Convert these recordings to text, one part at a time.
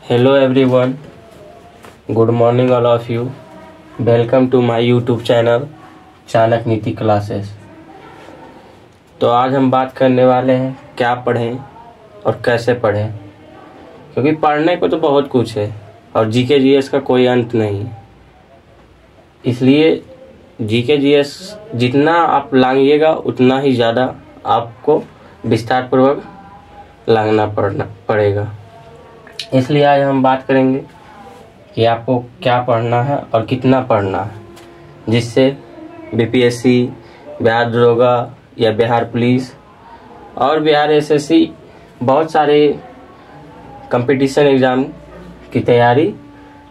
Hello everyone, good morning all of you. Welcome to my YouTube channel Chanakya नीति classes. तो आज हम बात करने वाले हैं क्या पढ़ें और कैसे पढ़ें, क्योंकि पढ़ने को तो बहुत कुछ है और जीके जीएस का कोई अंत नहीं। इसलिए जीके जीएस जितना आप लांघिएगा उतना ही ज़्यादा आपको विस्तार पूर्वक लांघना पड़ेगा। इसलिए आज हम बात करेंगे कि आपको क्या पढ़ना है और कितना पढ़ना है, जिससे बीपीएससी, बिहार दरोगा या बिहार पुलिस और बिहार एसएससी बहुत सारे कंपटीशन एग्ज़ाम की तैयारी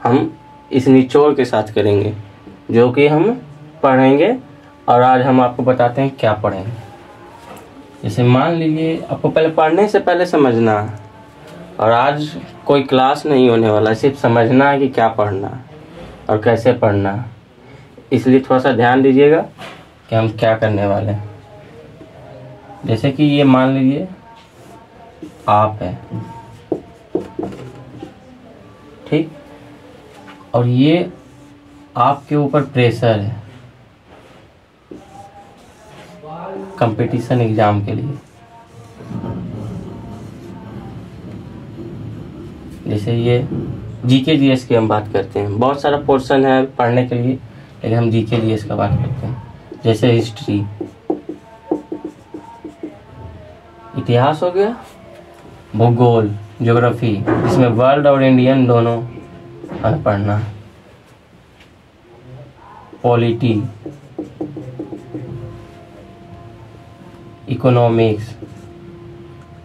हम इस निचोड़ के साथ करेंगे, जो कि हम पढ़ेंगे। और आज हम आपको बताते हैं क्या पढ़ेंगे। जैसे मान लीजिए आपको पहले पढ़ने से पहले समझना है, और आज कोई क्लास नहीं होने वाला, सिर्फ समझना है कि क्या पढ़ना है और कैसे पढ़ना है। इसलिए थोड़ा सा ध्यान दीजिएगा कि हम क्या करने वाले हैं। जैसे कि ये मान लीजिए आप है, ठीक, और ये आपके ऊपर प्रेशर है कंपटीशन एग्जाम के लिए। जैसे ये जीके जीएस की हम बात करते हैं, बहुत सारा पोर्शन है पढ़ने के लिए, लेकिन हम जीके जीएस का बात करते हैं। जैसे हिस्ट्री, इतिहास हो गया, भूगोल, ज्योग्राफी, इसमें वर्ल्ड और इंडियन दोनों हमें पढ़ना है। पॉलिटी, इकोनॉमिक्स,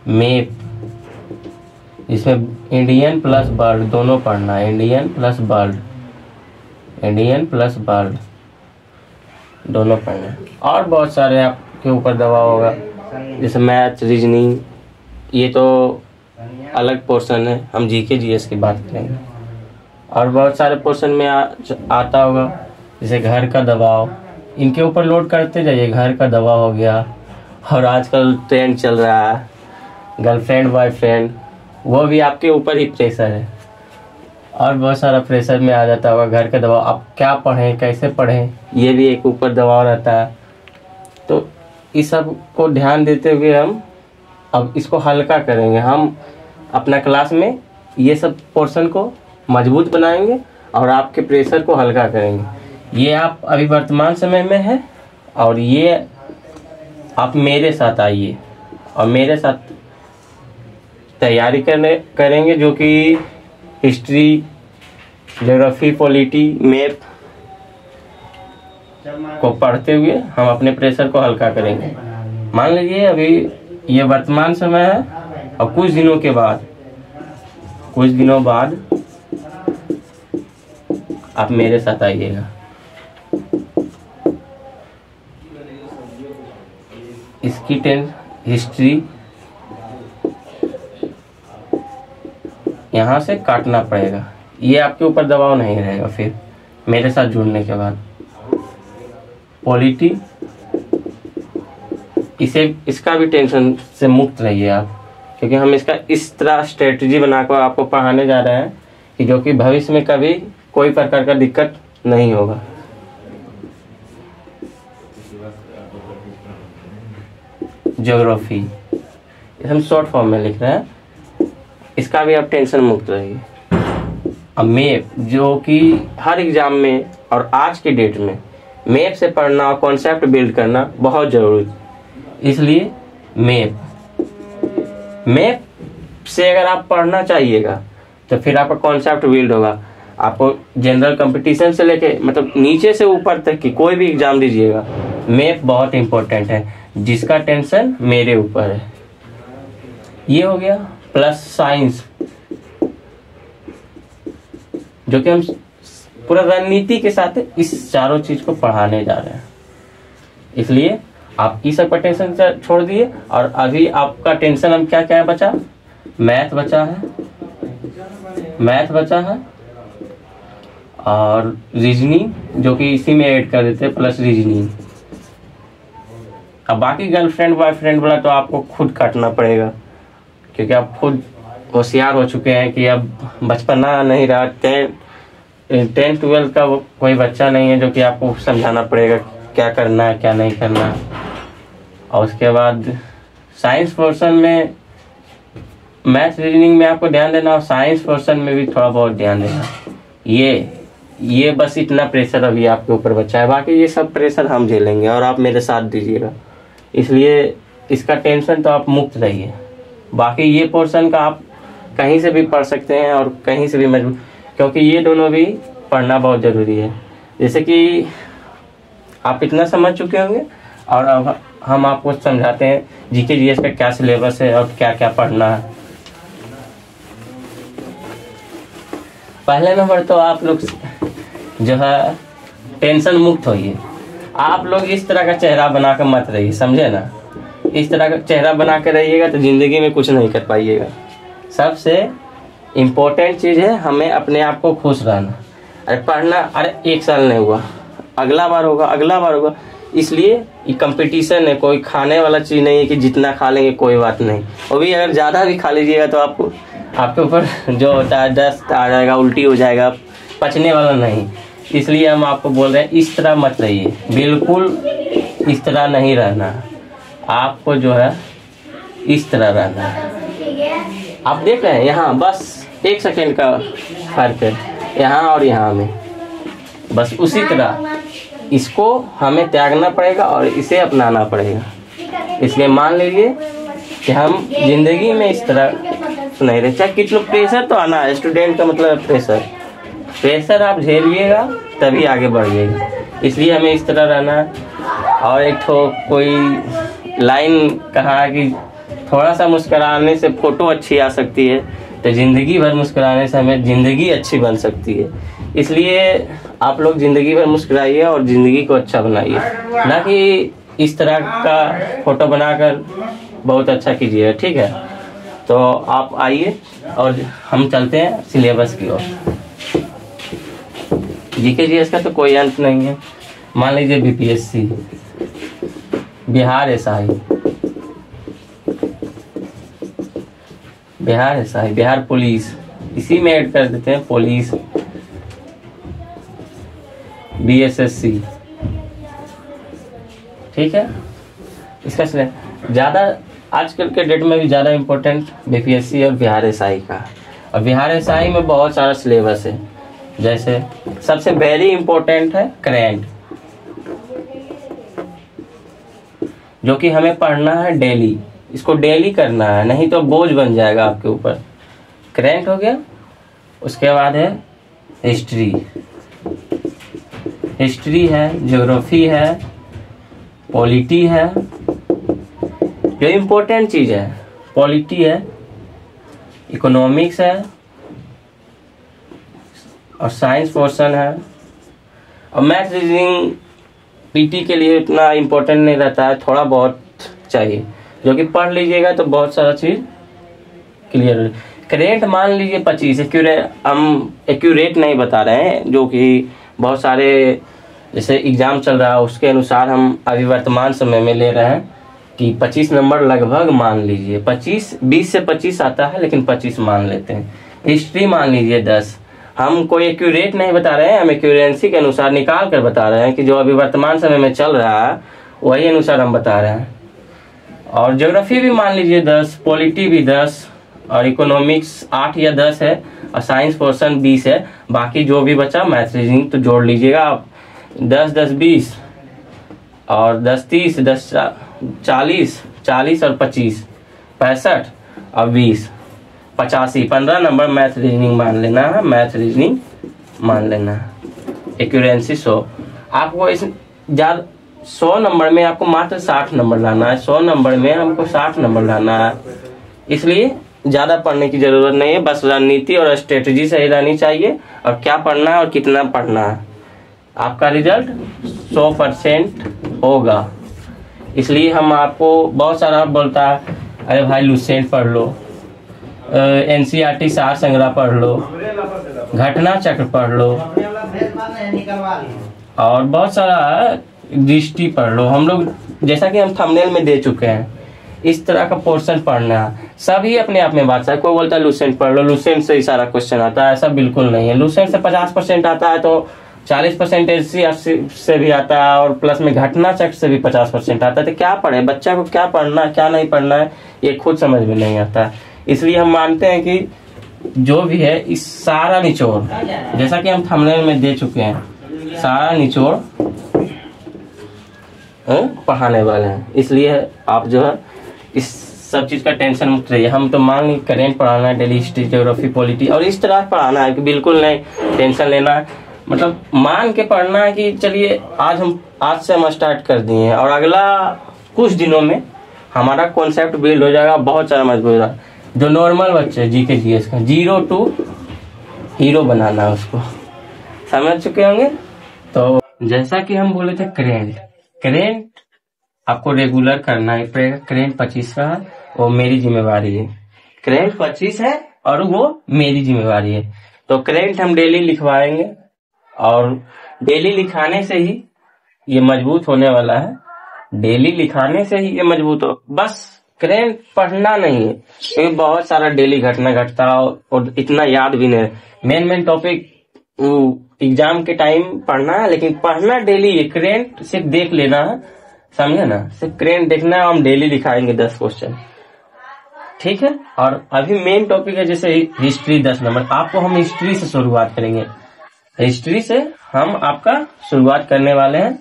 मैप, इसमें इंडियन प्लस वर्ल्ड दोनों पढ़ना है। इंडियन प्लस वर्ल्ड दोनों पढ़ना है। और बहुत सारे आपके ऊपर दबाव होगा, जैसे मैथ, रीजनिंग, ये तो अलग पोर्शन है, हम जीके जीएस की बात करेंगे। और बहुत सारे पोर्शन में आता होगा, जैसे घर का दबाव, इनके ऊपर लोड करते जाइए। घर का दबाव हो गया, और आजकल ट्रेंड चल रहा है गर्लफ्रेंड बॉयफ्रेंड, वो भी आपके ऊपर ही प्रेशर है। और बहुत सारा प्रेशर में आ जाता होगा घर का दबाव, आप क्या पढ़ें, कैसे पढ़ें, ये भी एक ऊपर दबाव रहता है। तो इस सब को ध्यान देते हुए हम अब इसको हल्का करेंगे। हम अपना क्लास में ये सब पोर्शन को मजबूत बनाएंगे और आपके प्रेशर को हल्का करेंगे। ये आप अभी वर्तमान समय में है, और ये आप मेरे साथ आइए और मेरे साथ तैयारी करेंगे, जो कि हिस्ट्री, ज्योग्राफी, पॉलिटी, मैप को पढ़ते हुए हम अपने प्रेशर को हल्का करेंगे। मान लीजिए अभी ये वर्तमान समय है, और कुछ दिनों बाद आप मेरे साथ आइएगा। इसकी हिस्ट्री यहाँ से काटना पड़ेगा, ये आपके ऊपर दबाव नहीं रहेगा फिर मेरे साथ जुड़ने के बाद। पॉलिटी, इसका भी टेंशन से मुक्त रहिए आप, क्योंकि हम इसका इस तरह स्ट्रेटजी बनाकर आपको पढ़ाने जा रहे हैं कि जो कि भविष्य में कभी कोई प्रकार का दिक्कत नहीं होगा। ज्योग्राफी, हम शॉर्ट फॉर्म में लिख रहे हैं, इसका भी आप टेंशन मुक्त रहिए। अब मैप, जो कि हर एग्जाम में और आज के डेट में मैप से पढ़ना और कॉन्सेप्ट बिल्ड करना बहुत ज़रूरी, इसलिए मैप से अगर आप पढ़ना चाहिएगा तो फिर आपका कॉन्सेप्ट बिल्ड होगा। आपको जनरल कंपटीशन से लेके मतलब नीचे से ऊपर तक की कोई भी एग्जाम दीजिएगा, मैप बहुत इंपॉर्टेंट है, जिसका टेंशन मेरे ऊपर है। ये हो गया, प्लस साइंस, जो कि हम पूरा रणनीति के साथ इस चारों चीज को पढ़ाने जा रहे हैं। इसलिए आप इस सब का टेंशन छोड़ दिए, और अभी आपका टेंशन हम क्या बचा, मैथ बचा है और रीजनिंग, जो कि इसी में ऐड कर देते हैं, प्लस रीजनिंग। अब बाकी गर्लफ्रेंड बॉयफ्रेंड वाला तो आपको खुद काटना पड़ेगा, क्योंकि आप खुद होशियार हो चुके हैं कि अब बचपना नहीं रहा। 10th-12th का कोई बच्चा नहीं है जो कि आपको समझाना पड़ेगा क्या करना है क्या नहीं करना। और उसके बाद साइंस पोर्शन में, मैथ रीजनिंग में आपको ध्यान देना और साइंस पोर्शन में भी थोड़ा बहुत ध्यान देना। ये बस इतना प्रेशर अभी आपके ऊपर बचा है, बाकी ये सब प्रेशर हम झेलेंगे और आप मेरे साथ दीजिएगा। इसलिए इसका टेंशन तो आप मुक्त रहिए। बाकी ये पोर्शन का आप कहीं से भी पढ़ सकते हैं और कहीं से भी मजबूर, क्योंकि ये दोनों भी पढ़ना बहुत ज़रूरी है। जैसे कि आप इतना समझ चुके होंगे और अब हम आपको समझाते हैं जीके जीएस का क्या सिलेबस है और क्या क्या पढ़ना है। पहले नंबर तो आप लोग जो है टेंशन मुक्त होइए। आप लोग इस तरह का चेहरा बनाकर मत रहिए, समझे ना। इस तरह का चेहरा बना के रहिएगा तो ज़िंदगी में कुछ नहीं कर पाइएगा। सबसे इम्पोर्टेंट चीज़ है हमें अपने आप को खुश रहना। अरे पढ़ना, अरे 1 साल नहीं हुआ, अगला बार होगा, अगला बार होगा। इसलिए ये कंपटीशन है, कोई खाने वाला चीज़ नहीं है कि जितना खा लेंगे कोई बात नहीं। और भी अगर ज़्यादा भी खा लीजिएगा तो आपको आपके ऊपर जो होता है दस्त आ जाएगा, उल्टी हो जाएगा, पचने वाला नहीं। इसलिए हम आपको बोल रहे हैं इस तरह मत रहिए, बिल्कुल इस तरह नहीं रहना। आपको जो है इस तरह रहना है। आप देख रहे हैं यहाँ बस 1 सेकेंड का फर्क है, यहाँ और यहाँ में, बस उसी तरह इसको हमें त्यागना पड़ेगा और इसे अपनाना पड़ेगा। इसलिए मान लीजिए कि हम जिंदगी में इस तरह नहीं रहे, चाहे कितना प्रेशर तो आना है। स्टूडेंट का मतलब प्रेशर आप झेलिएगा तभी आगे बढ़िएगा। इसलिए हमें इस तरह रहना है। और एक तो कोई लाइन कहा है कि थोड़ा सा मुस्कुराने से फोटो अच्छी आ सकती है, तो ज़िंदगी भर मुस्कुराने से हमें ज़िंदगी अच्छी बन सकती है। इसलिए आप लोग ज़िंदगी भर मुस्कुराइए और ज़िंदगी को अच्छा बनाइए, ना कि इस तरह का फोटो बनाकर बहुत अच्छा कीजिए। ठीक है, तो आप आइए और हम चलते हैं सिलेबस की ओर। जीके जीएस का तो कोई अंत नहीं है। मान लीजिए BPSC, Bihar SI, Bihar police, इसी में ऐड कर देते हैं पुलिस, बीएसएससी। ठीक है, इसका ज़्यादा आजकल के डेट में भी ज़्यादा इम्पोर्टेंट बीपीएससी और बिहार एसआई का। और बिहार एसआई में बहुत सारा सिलेबस है। जैसे सबसे वेरी इम्पोर्टेंट है करेंट, जो कि हमें पढ़ना है डेली। इसको डेली करना है, नहीं तो बोझ बन जाएगा आपके ऊपर। करेंट हो गया। उसके बाद है हिस्ट्री है, ज्योग्राफी है, पॉलिटी है। जो इम्पोर्टेंट चीज़ है पॉलिटी है, इकोनॉमिक्स है और साइंस पोर्शन है। और मैथ रीजनिंग पीटी के लिए इतना इम्पोर्टेंट नहीं रहता है, थोड़ा बहुत चाहिए, जो कि पढ़ लीजिएगा तो बहुत सारा चीज़ क्लियर। करेंट मान लीजिए 25, हम एक्यूरेट नहीं बता रहे हैं, जो कि बहुत सारे जैसे एग्ज़ाम चल रहा है उसके अनुसार हम अभी वर्तमान समय में ले रहे हैं कि 25 नंबर लगभग मान लीजिए। 20 से 25 आता है, लेकिन 25 मान लेते हैं। हिस्ट्री मान लीजिए 10। हम कोई एक्यूरेट नहीं बता रहे हैं, हम एक्यूरेंसी के अनुसार निकाल कर बता रहे हैं कि जो अभी वर्तमान समय में चल रहा है वही अनुसार हम बता रहे हैं। और ज्योग्राफी भी मान लीजिए 10, पॉलिटी भी 10 और इकोनॉमिक्स 8 या 10 है और साइंस पोर्शन 20 है। बाकी जो भी बचा मैथ रीजनिंग तो जोड़ लीजिएगा आप। 10 20 और 10 30 10 40 और 25 65 और 20 85 15 नंबर मैथ रीजनिंग मान लेना है। मैथ रीजनिंग मान लेना है। एक्यूरेंसी 100। आपको इस ज़्यादा 100 नंबर में आपको मात्र 60 नंबर लाना है। 100 नंबर में हमको 60 नंबर लाना है। इसलिए ज़्यादा पढ़ने की ज़रूरत नहीं है, बस रणनीति और स्ट्रेटजी सही रहनी चाहिए और क्या पढ़ना है और कितना पढ़ना है। आपका रिजल्ट 100% होगा। इसलिए हम आपको बहुत सारा बोलता है, अरे भाई लुसेंट पढ़ लो, एनसीईआरटी सार संग्रह पढ़ लो, घटना चक्र पढ़ लो और बहुत सारा दृष्टि पढ़ लो। हम लोग जैसा कि हम थंबनेल में दे चुके हैं इस तरह का पोर्शन पढ़ना है। सभी अपने आप में बात है। कोई बोलता है लुसेंट पढ़ लो, लुसेंट से ही सारा क्वेश्चन आता है, ऐसा बिल्कुल नहीं है। लुसेंट से 50% आता है तो 40% एससी से भी आता है, और प्लस में घटना चक्र से भी 50% आता है। तो क्या पढ़े, बच्चा को क्या पढ़ना है क्या नहीं पढ़ना है ये खुद समझ में नहीं आता है। इसलिए हम मानते हैं कि जो भी है इस सारा निचोड़, जैसा कि हम थंबनेल में दे चुके हैं, सारा निचोड़ पढ़ाने वाले हैं। इसलिए आप जो है इस सब चीज का टेंशन मुक्त रहिए। हम तो मान ली करेंट पढ़ाना है, डेली हिस्ट्री, ज्योग्राफी, पॉलिटी, और इस तरह पढ़ाना है कि बिल्कुल नहीं टेंशन लेना है, मतलब मान के पढ़ना है कि चलिए आज से हम स्टार्ट कर दिए हैं और अगला कुछ दिनों में हमारा कॉन्सेप्ट बिल्ड हो जाएगा, बहुत सारा मजबूत होगा। जो नॉर्मल बच्चे जीके जीएस का 0 to हीरो बनाना है उसको, समझ चुके होंगे। तो जैसा कि हम बोले थे करेंट आपको रेगुलर करना ही पड़ेगा। करेंट 25 का है, वो मेरी जिम्मेवारी है। करेंट 25 है और वो मेरी जिम्मेवारी है। तो करेंट हम डेली लिखवाएंगे और डेली लिखाने से ही ये मजबूत होने वाला है। डेली लिखाने से ही ये मजबूत हो, बस करेंट पढ़ना नहीं है, क्योंकि बहुत सारा डेली घटना घटता और इतना याद भी नहीं। मेन टॉपिक एग्जाम के टाइम पढ़ना है, लेकिन पढ़ना डेली है। करेंट सिर्फ देख लेना है, समझे ना, सिर्फ करेंट देखना है। हम डेली लिखाएंगे 10 क्वेश्चन, ठीक है। और अभी मेन टॉपिक है जैसे हिस्ट्री 10 नंबर, आपको हम हिस्ट्री से शुरुआत करेंगे। हिस्ट्री से हम आपका शुरुआत करने वाले हैं।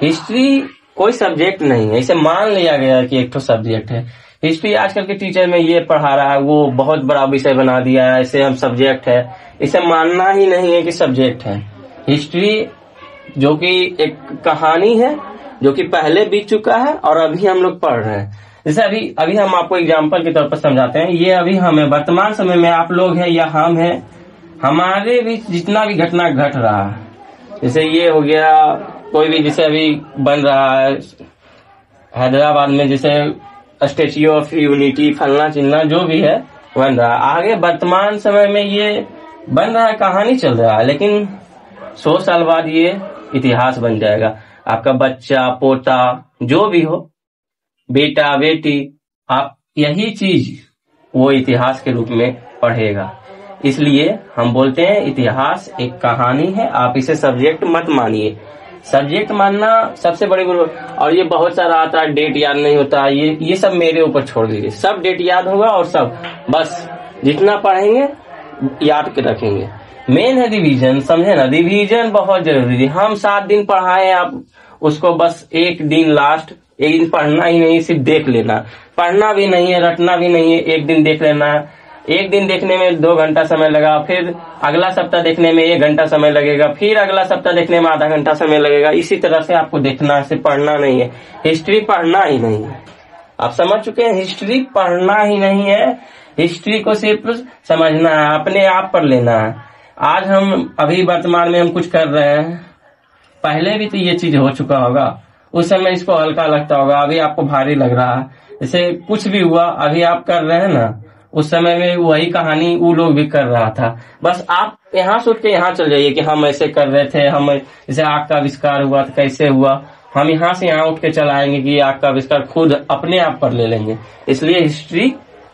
हिस्ट्री कोई सब्जेक्ट नहीं है, इसे मान लिया गया कि एक तो सब्जेक्ट है। हिस्ट्री आजकल के टीचर में ये पढ़ा रहा है, वो बहुत बड़ा विषय बना दिया है, इसे हम सब्जेक्ट है, इसे मानना ही नहीं है कि सब्जेक्ट है। हिस्ट्री जो कि एक कहानी है, जो कि पहले बीत चुका है और अभी हम लोग पढ़ रहे हैं। जैसे अभी हम आपको एग्जाम्पल के तौर पर समझाते हैं। ये अभी हमें वर्तमान समय में आप लोग हैं या हम हैं, हमारे बीच जितना भी घटना घट रहा है, जैसे ये हो गया, कोई भी जैसे अभी बन रहा है हैदराबाद में, जैसे स्टेच्यू ऑफ यूनिटी, फलना चिलना जो भी है बन रहा है। आगे वर्तमान समय में ये बन रहा है, कहानी चल रहा है, लेकिन 100 साल बाद ये इतिहास बन जाएगा। आपका बच्चा पोता जो भी हो, बेटा बेटी, आप यही चीज वो इतिहास के रूप में पढ़ेगा। इसलिए हम बोलते हैं इतिहास एक कहानी है, आप इसे सब्जेक्ट मत मानिए। सब्जेक्ट मानना सबसे बड़ी और ये बहुत सारा आता है, डेट याद नहीं होता, ये सब मेरे ऊपर छोड़ दीजिए। सब डेट याद होगा और सब बस जितना पढ़ेंगे याद के रखेंगे। मेन है रिवीजन, समझे ना, रिवीजन बहुत जरूरी है। हम 7 दिन पढ़ाए, आप उसको बस एक दिन लास्ट एक दिन पढ़ना ही नहीं, सिर्फ देख लेना। पढ़ना भी नहीं है, रटना भी नहीं है, एक दिन देख लेना है। एक दिन देखने में 2 घंटा समय लगा, फिर अगला सप्ताह देखने में 1 घंटा समय लगेगा, फिर अगला सप्ताह देखने में आधा घंटा समय लगेगा। इसी तरह से आपको देखना है, सिर्फ पढ़ना नहीं है। हिस्ट्री पढ़ना ही नहीं है, आप समझ चुके हैं। हिस्ट्री पढ़ना ही नहीं है, हिस्ट्री को सिर्फ समझना है, अपने आप पर लेना है। आज हम अभी वर्तमान में हम कुछ कर रहे हैं, पहले भी तो ये चीज हो चुका होगा, उस समय इसको हल्का लगता होगा, अभी आपको भारी लग रहा है। जैसे कुछ भी हुआ अभी आप कर रहे हैं ना, उस समय में वही कहानी वो लोग भी कर रहा था। बस आप यहाँ से उठ के यहाँ चल जाइए कि हम ऐसे कर रहे थे, हम जैसे आग का आविष्कार हुआ तो कैसे हुआ, हम यहाँ से यहाँ उठ के चलाएंगे कि आग का आविष्कार खुद अपने आप पर ले लेंगे। इसलिए हिस्ट्री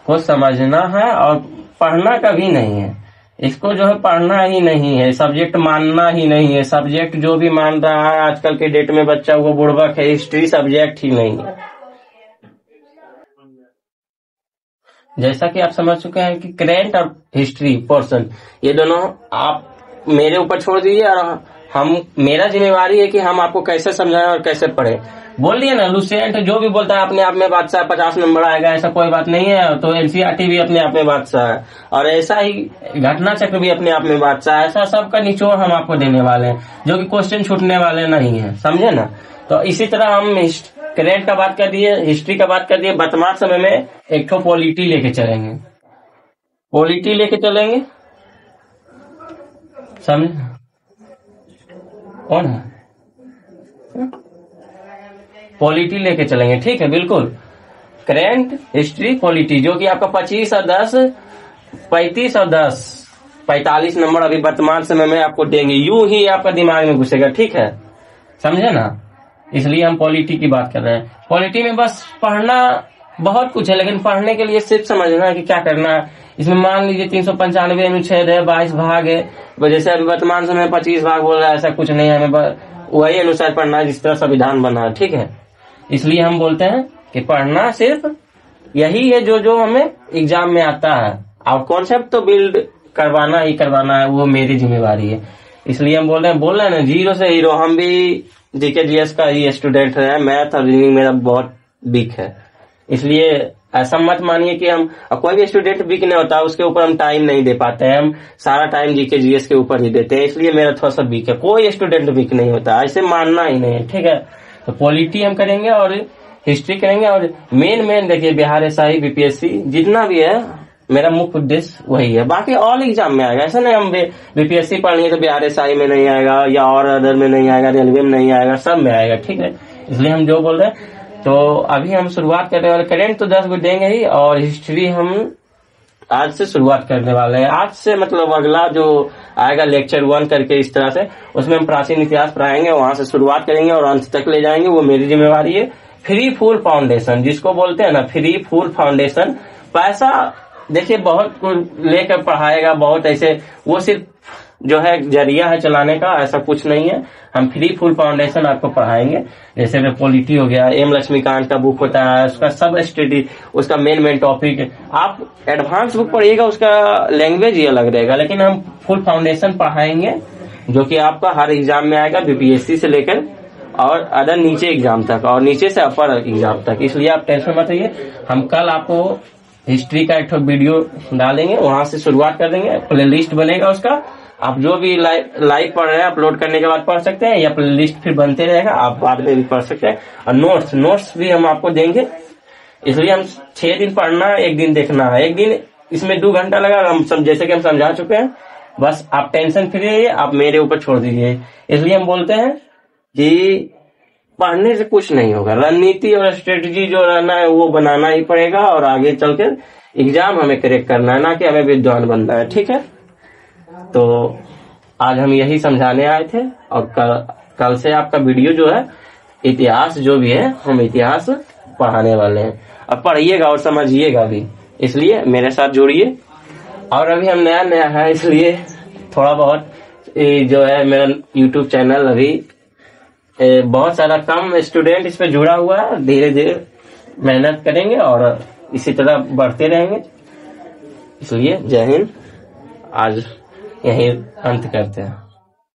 को समझना है और पढ़ना कभी नहीं है। इसको जो है पढ़ना ही नहीं है, सब्जेक्ट मानना ही नहीं है। सब्जेक्ट जो भी मान रहा है आजकल के डेट में बच्चा, वो बुड़बक है। हिस्ट्री सब्जेक्ट ही नहीं है। जैसा कि आप समझ चुके हैं कि करेंट और हिस्ट्री पोर्शन ये दोनों आप मेरे ऊपर छोड़ दीजिए, और मेरा जिम्मेवारी है कि हम आपको कैसे समझाएं और कैसे पढ़े। बोल दिए ना, लुसेंट जो भी बोलता है अपने आप में बादशाह, 50 नंबर आएगा, ऐसा कोई बात नहीं है। तो एनसीईआरटी भी अपने आप में बादशाह है, और ऐसा ही घटना चक्र भी अपने आप में बादशाह है। ऐसा सबका निचोड़ हम आपको देने वाले हैं, जो कि क्वेश्चन छूटने वाले नहीं है, समझे ना। तो इसी तरह हम करेंट का बात कर दिए, हिस्ट्री का बात कर दिए। वर्तमान समय में एक तो पॉलिटी लेके चलेंगे, पॉलिटी लेके चलेंगे, समझे कौन है, पॉलिटी लेके चलेंगे, ठीक है, बिल्कुल। करेंट, हिस्ट्री, पॉलिटी, जो कि आपका 25 और 10, 35 और 10, 45 नंबर अभी वर्तमान समय में आपको देंगे। यूं ही आपका दिमाग में घुसेगा, ठीक है, समझे ना। इसलिए हम पॉलिटी की बात कर रहे हैं। पॉलिटी में बस पढ़ना बहुत कुछ है, लेकिन पढ़ने के लिए सिर्फ समझना है कि क्या करना है। इसमें मान लीजिए 395 अनुच्छेद है, 22 भाग है, जैसे अभी वर्तमान समय 25 भाग बोल रहा है, ऐसा कुछ नहीं है, हमें वही अनुसार पढ़ना है जिस तरह संविधान बना है, ठीक है। इसलिए हम बोलते हैं कि पढ़ना सिर्फ यही है जो हमें एग्जाम में आता है, और कॉन्सेप्ट तो बिल्ड करवाना ही करवाना है, वो मेरी जिम्मेवारी है। इसलिए हम बोल रहे हैं ना, जीरो से हीरो। हम भी जीके जीएस का ही स्टूडेंट है, मैथ और रीजनिंग मेरा बहुत वीक है, इसलिए ऐसा मत मानिए कि हम, कोई भी स्टूडेंट वीक नहीं होता, उसके ऊपर हम टाइम नहीं दे पाते हैं, हम सारा टाइम जीके जीएस के ऊपर ही देते हैं, इसलिए मेरा थोड़ा सा वीक है। कोई स्टूडेंट वीक नहीं होता, ऐसे मानना ही नहीं है, ठीक है। तो पॉलिटी हम करेंगे और हिस्ट्री करेंगे, और मेन देखिए बिहार एसआई बीपीएससी जितना भी है, मेरा मुख्य उद्देश्य वही है। बाकी ऑल एग्जाम में आएगा, ऐसा नहीं हम बीपीएससी पढ़नी है तो बिहार एसआई में नहीं आएगा, या और अदर में नहीं आएगा, रेलवे में नहीं आएगा, सब में आएगा, ठीक है। इसलिए हम जो बोल रहे हैं, तो अभी हम शुरुआत करने वाले, करेंट तो 10 को देंगे ही, और हिस्ट्री हम आज से शुरुआत करने वाले हैं। आज से मतलब अगला जो आएगा लेक्चर 1 करके इस तरह से, उसमें हम प्राचीन इतिहास पढ़ाएंगे, वहां से शुरुआत करेंगे और अंत तक ले जाएंगे, वो मेरी जिम्मेवारी है। फ्री फुल फाउंडेशन जिसको बोलते हैं ना, फ्री फुल फाउंडेशन। पैसा देखिए बहुत लेकर पढ़ाएगा, बहुत ऐसे, वो सिर्फ जो है जरिया है चलाने का, ऐसा कुछ नहीं है। हम फ्री फुल फाउंडेशन आपको पढ़ाएंगे, जैसे में पॉलिटी हो गया, एम लक्ष्मीकांत का बुक होता है, उसका सब स्टडी, उसका मेन टॉपिक। आप एडवांस बुक पढ़िएगा, उसका लैंग्वेज ही अलग रहेगा, लेकिन हम फुल फाउंडेशन पढ़ाएंगे जो कि आपका हर एग्जाम में आएगा, बीपीएससी से लेकर और अदर नीचे एग्जाम तक, और नीचे से अपर एग्जाम तक। इसलिए आप टेंशन मत रहिए, हम कल आपको हिस्ट्री का एक वीडियो डालेंगे, वहां से शुरुआत कर देंगे, प्लेलिस्ट बनेगा उसका, आप जो भी लाइव पढ़ रहे हैं अपलोड करने के बाद पढ़ सकते हैं, या प्लेलिस्ट फिर बनते रहेगा, आप बाद में भी पढ़ सकते हैं। और नोट्स भी हम आपको देंगे। इसलिए हम 6 दिन पढ़ना है, 1 दिन देखना है। 1 दिन इसमें 2 घंटा लगा, हम जैसे कि हम समझा चुके हैं, बस आप टेंशन फ्री रहिए, आप मेरे ऊपर छोड़ दीजिए। इसलिए हम बोलते हैं कि पढ़ने से कुछ नहीं होगा, रणनीति और स्ट्रेटजी जो रहना है वो बनाना ही पड़ेगा, और आगे चलकर एग्जाम हमें क्रैक करना है, ना कि हमें विद्वान बनना है, ठीक है। तो आज हम यही समझाने आए थे, और कल से आपका वीडियो जो है, इतिहास जो भी है, हम इतिहास पढ़ाने वाले हैं। अब पढ़िएगा और समझिएगा भी, इसलिए मेरे साथ जुड़िए। और अभी हम नया है, इसलिए थोड़ा बहुत जो है मेरा यूट्यूब चैनल, अभी बहुत सारा कम स्टूडेंट इस पे जुड़ा हुआ है, धीरे धीरे मेहनत करेंगे और इसी तरह बढ़ते रहेंगे। इसलिए जय हिंद, आज यही अंत करते हैं।